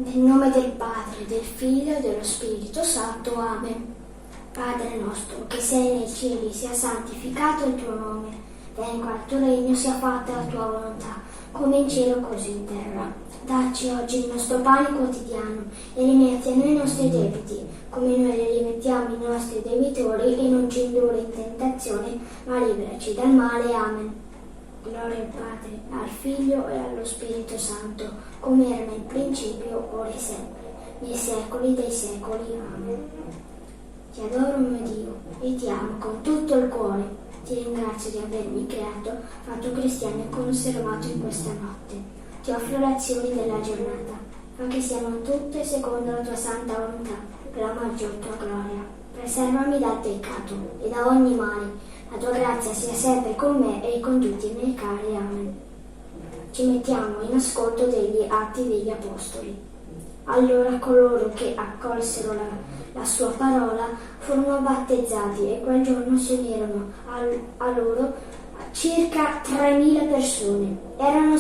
Nel nome del Padre, del Figlio e dello Spirito Santo. Amen. Padre nostro, che sei nei cieli, sia santificato il tuo nome. Venga il tuo regno, sia fatta la tua volontà, come in cielo così in terra. Dacci oggi il nostro pane quotidiano e rimetti a noi i nostri debiti, come noi li rimettiamo i nostri debitori, e non ci indurre in tentazione, ma liberaci dal male. Amen. Gloria al Padre, al Figlio e allo Spirito Santo, come era nel principio, ora e sempre, nei secoli dei secoli. Amen. Ti adoro, mio Dio, e ti amo con tutto il cuore. Ti ringrazio di avermi creato, fatto cristiano e conservato in questa notte. Ti offro le azioni della giornata, fa che siano tutte secondo la tua santa volontà, per la maggior tua gloria. Preservami dal peccato e da ogni male. La tua grazia sia sempre con me e con tutti i miei cari. Amen. Ci mettiamo in ascolto degli Atti degli Apostoli. Allora coloro che accolsero la sua parola furono battezzati, e quel giorno si unirono a loro circa 3.000 persone. Erano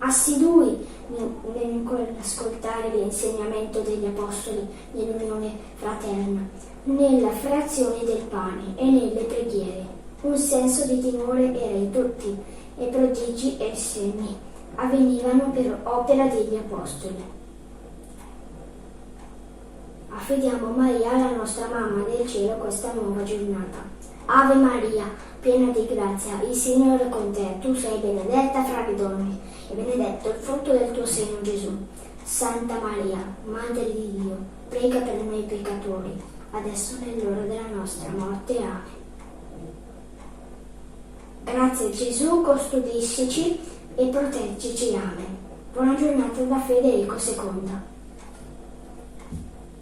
assidui nell'ascoltare l'insegnamento degli Apostoli, nell'unione fraterna, nella frazione del pane e nelle preghiere. Un senso di timore era in tutti, e prodigi e segni avvenivano per opera degli Apostoli. Affidiamo a Maria, la nostra mamma del cielo, questa nuova giornata. Ave Maria, piena di grazia, il Signore è con te. Tu sei benedetta fra le donne, e benedetto il frutto del tuo seno, Gesù. Santa Maria, Madre di Dio, prega per noi peccatori, adesso è l'ora della nostra morte. Amen. Grazie Gesù, custodiscici e proteggici. Amen. Buona giornata da Federico II.